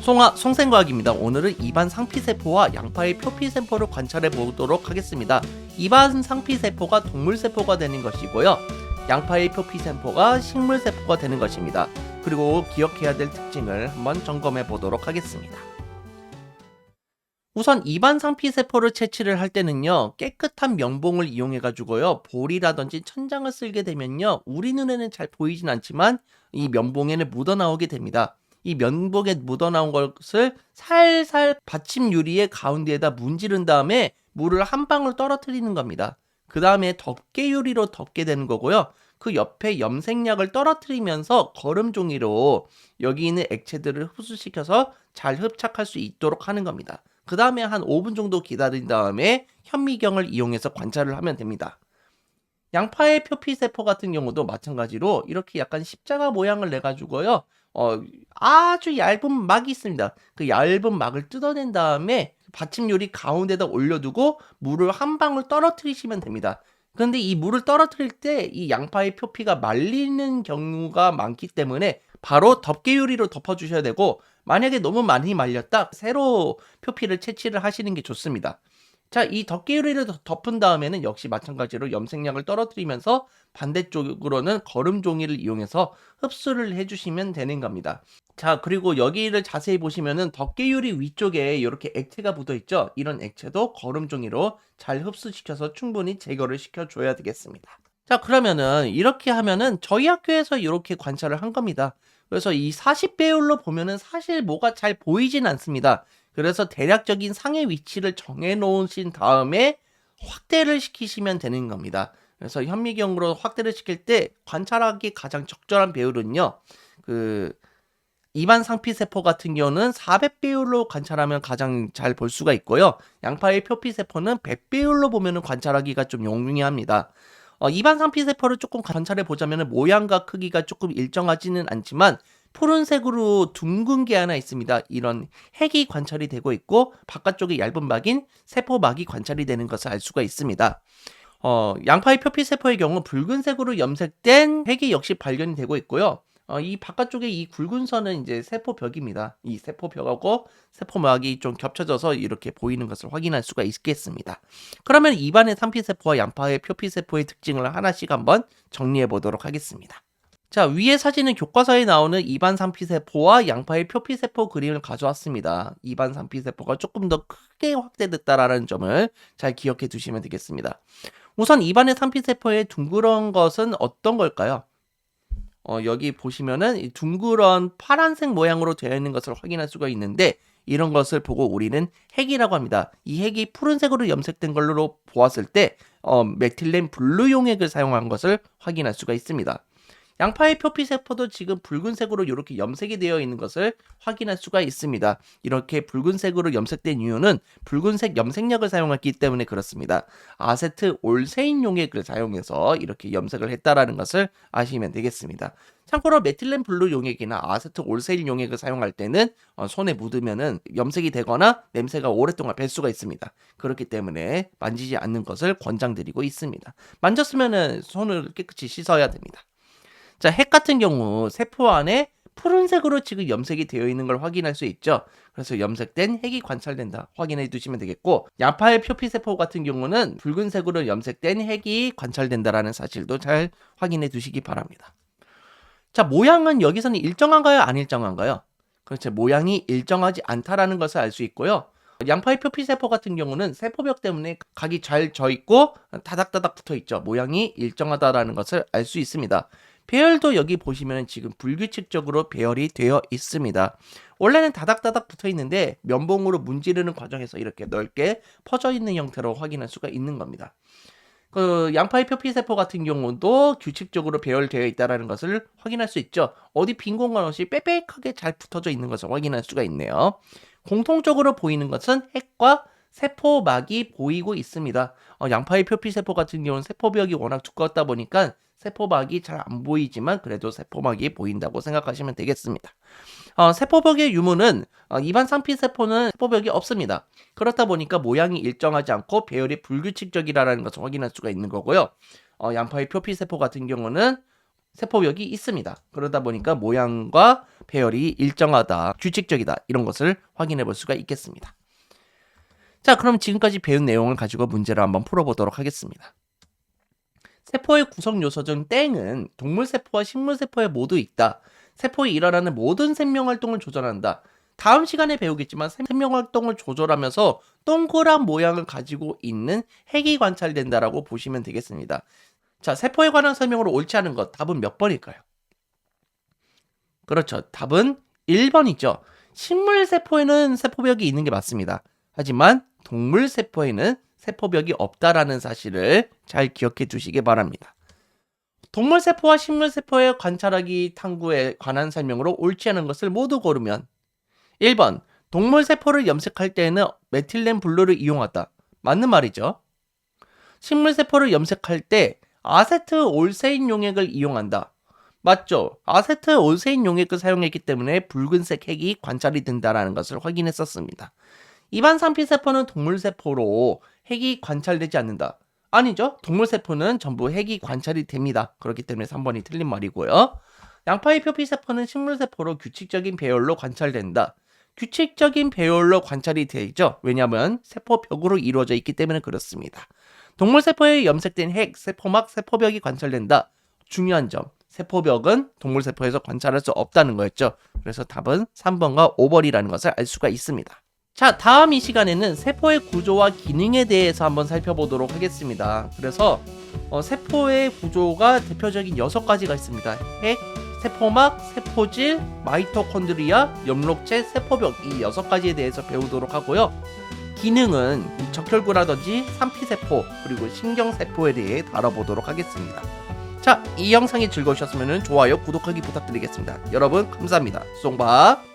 송생과학입니다. 오늘은 입안 상피세포와 양파의 표피세포를 관찰해 보도록 하겠습니다. 입안 상피세포가 동물세포가 되는 것이고요. 양파의 표피세포가 식물세포가 되는 것입니다. 그리고 기억해야 될 특징을 한번 점검해 보도록 하겠습니다. 우선 입안 상피세포를 채취를 할 때는요, 깨끗한 면봉을 이용해 가지고요, 볼이라든지 천장을 쓸게 되면요, 우리 눈에는 잘 보이진 않지만 이 면봉에는 묻어나오게 됩니다. 이 면봉에 묻어나온 것을 살살 받침 유리의 가운데에다 문지른 다음에 물을 한 방울 떨어뜨리는 겁니다. 그 다음에 덮개 유리로 덮게 되는 거고요. 그 옆에 염색약을 떨어뜨리면서 거름종이로 여기 있는 액체들을 흡수시켜서 잘 흡착할 수 있도록 하는 겁니다. 그 다음에 한 5분 정도 기다린 다음에 현미경을 이용해서 관찰을 하면 됩니다. 양파의 표피세포 같은 경우도 마찬가지로 이렇게 약간 십자가 모양을 내가지고요. 아주 얇은 막이 있습니다. 그 얇은 막을 뜯어낸 다음에 받침 유리 가운데다 올려두고 물을 한 방울 떨어뜨리시면 됩니다. 그런데 이 물을 떨어뜨릴 때 이 양파의 표피가 말리는 경우가 많기 때문에 바로 덮개 유리로 덮어주셔야 되고, 만약에 너무 많이 말렸다, 새로 표피를 채취를 하시는 게 좋습니다. 자, 이 덮개 유리를 덮은 다음에는 역시 마찬가지로 염색약을 떨어뜨리면서 반대쪽으로는 거름 종이를 이용해서 흡수를 해주시면 되는 겁니다. 자, 그리고 여기를 자세히 보시면은 덮개 유리 위쪽에 이렇게 액체가 묻어 있죠. 이런 액체도 거름 종이로 잘 흡수시켜서 충분히 제거를 시켜줘야 되겠습니다. 자, 그러면은 이렇게 하면은 저희 학교에서 이렇게 관찰을 한 겁니다. 그래서 이 40배율로 보면은 사실 뭐가 잘 보이진 않습니다. 그래서 대략적인 상의 위치를 정해 놓으신 다음에 확대를 시키시면 되는 겁니다. 그래서 현미경으로 확대를 시킬 때 관찰하기 가장 적절한 배율은요, 입안 상피세포 같은 경우는 400배율로 관찰하면 가장 잘 볼 수가 있고요. 양파의 표피세포는 100배율로 보면 관찰하기가 좀 용이합니다. 입안 상피세포를 조금 관찰해 보자면 모양과 크기가 조금 일정하지는 않지만 푸른색으로 둥근 게 하나 있습니다. 이런 핵이 관찰이 되고 있고 바깥쪽에 얇은 막인 세포막이 관찰이 되는 것을 알 수가 있습니다. 양파의 표피세포의 경우 붉은색으로 염색된 핵이 역시 발견이 되고 있고요. 이 바깥쪽에 이 굵은 선은 이제 세포벽입니다. 이 세포벽하고 세포막이 좀 겹쳐져서 이렇게 보이는 것을 확인할 수가 있겠습니다. 그러면 입안의 상피세포와 양파의 표피세포의 특징을 하나씩 한번 정리해 보도록 하겠습니다. 자, 위의 사진은 교과서에 나오는 입안 상피세포와 양파의 표피세포 그림을 가져왔습니다. 입안 상피세포가 조금 더 크게 확대됐다라는 점을 잘 기억해 두시면 되겠습니다. 우선 입안의 상피세포의 둥그런 것은 어떤 걸까요? 여기 보시면은 이 둥그런 파란색 모양으로 되어 있는 것을 확인할 수가 있는데, 이런 것을 보고 우리는 핵이라고 합니다. 이 핵이 푸른색으로 염색된 걸로 보았을 때 메틸렌 블루 용액을 사용한 것을 확인할 수가 있습니다. 양파의 표피세포도 지금 붉은색으로 이렇게 염색이 되어 있는 것을 확인할 수가 있습니다. 이렇게 붉은색으로 염색된 이유는 붉은색 염색약을 사용했기 때문에 그렇습니다. 아세트 올세인 용액을 사용해서 이렇게 염색을 했다라는 것을 아시면 되겠습니다. 참고로 메틸렌 블루 용액이나 아세트 올세인 용액을 사용할 때는 손에 묻으면은 염색이 되거나 냄새가 오랫동안 뵐 수가 있습니다. 그렇기 때문에 만지지 않는 것을 권장드리고 있습니다. 만졌으면은 손을 깨끗이 씻어야 됩니다. 자, 핵 같은 경우 세포 안에 푸른색으로 지금 염색이 되어 있는 걸 확인할 수 있죠. 그래서 염색된 핵이 관찰된다 확인해 두시면 되겠고, 양파의 표피세포 같은 경우는 붉은색으로 염색된 핵이 관찰된다라는 사실도 잘 확인해 두시기 바랍니다. 자, 모양은 여기서는 일정한가요? 안 일정한가요? 그렇죠. 모양이 일정하지 않다라는 것을 알 수 있고요. 양파의 표피세포 같은 경우는 세포벽 때문에 각이 잘 져 있고 다닥다닥 붙어 있죠. 모양이 일정하다라는 것을 알 수 있습니다. 배열도 여기 보시면 지금 불규칙적으로 배열이 되어 있습니다. 원래는 다닥다닥 붙어 있는데 면봉으로 문지르는 과정에서 이렇게 넓게 퍼져 있는 형태로 확인할 수가 있는 겁니다. 양파의 표피세포 같은 경우도 규칙적으로 배열되어 있다는 것을 확인할 수 있죠. 어디 빈 공간 없이 빽빽하게 잘 붙어져 있는 것을 확인할 수가 있네요. 공통적으로 보이는 것은 핵과 세포막이 보이고 있습니다. 양파의 표피세포 같은 경우는 세포벽이 워낙 두껍다 보니까 세포막이 잘 안 보이지만 그래도 세포막이 보인다고 생각하시면 되겠습니다. 세포벽의 유무는 입안 상피세포는 세포벽이 없습니다. 그렇다 보니까 모양이 일정하지 않고 배열이 불규칙적이라는 것을 확인할 수가 있는 거고요. 양파의 표피세포 같은 경우는 세포벽이 있습니다. 그러다 보니까 모양과 배열이 일정하다, 규칙적이다 이런 것을 확인해 볼 수가 있겠습니다. 자, 그럼 지금까지 배운 내용을 가지고 문제를 한번 풀어보도록 하겠습니다. 세포의 구성 요소 중 땡은 동물세포와 식물세포에 모두 있다. 세포에 일어나는 모든 생명활동을 조절한다. 다음 시간에 배우겠지만 생명활동을 조절하면서 동그란 모양을 가지고 있는 핵이 관찰된다라고 보시면 되겠습니다. 자, 세포에 관한 설명으로 옳지 않은 것 답은 몇 번일까요? 그렇죠. 답은 1번이죠. 식물세포에는 세포벽이 있는 게 맞습니다. 하지만 동물세포에는 세포벽이 없다라는 사실을 잘 기억해 두시기 바랍니다. 동물세포와 식물세포의 관찰하기 탐구에 관한 설명으로 옳지 않은 것을 모두 고르면 1번 동물세포를 염색할 때에는 메틸렌 블루를 이용하다. 맞는 말이죠. 식물세포를 염색할 때 아세트올세인 용액을 이용한다. 맞죠? 아세트올세인 용액을 사용했기 때문에 붉은색 핵이 관찰이 된다는 것을 확인했었습니다. 일반 상피세포는 동물세포로 핵이 관찰되지 않는다. 아니죠. 동물세포는 전부 핵이 관찰이 됩니다. 그렇기 때문에 3번이 틀린 말이고요. 양파의 표피세포는 식물세포로 규칙적인 배열로 관찰된다. 규칙적인 배열로 관찰이 되죠. 왜냐하면 세포벽으로 이루어져 있기 때문에 그렇습니다. 동물세포에 염색된 핵, 세포막, 세포벽이 관찰된다. 중요한 점, 세포벽은 동물세포에서 관찰할 수 없다는 거였죠. 그래서 답은 3번과 5번이라는 것을 알 수가 있습니다. 자, 다음 이 시간에는 세포의 구조와 기능에 대해서 한번 살펴보도록 하겠습니다. 그래서 세포의 구조가 대표적인 6가지가 있습니다. 핵, 세포막, 세포질, 마이토콘드리아, 엽록체, 세포벽 이 6가지에 대해서 배우도록 하고요. 기능은 적혈구라든지 산피세포 그리고 신경세포에 대해 다뤄보도록 하겠습니다. 자, 이 영상이 즐거우셨으면 좋아요, 구독하기 부탁드리겠습니다. 여러분 감사합니다. 쏭박.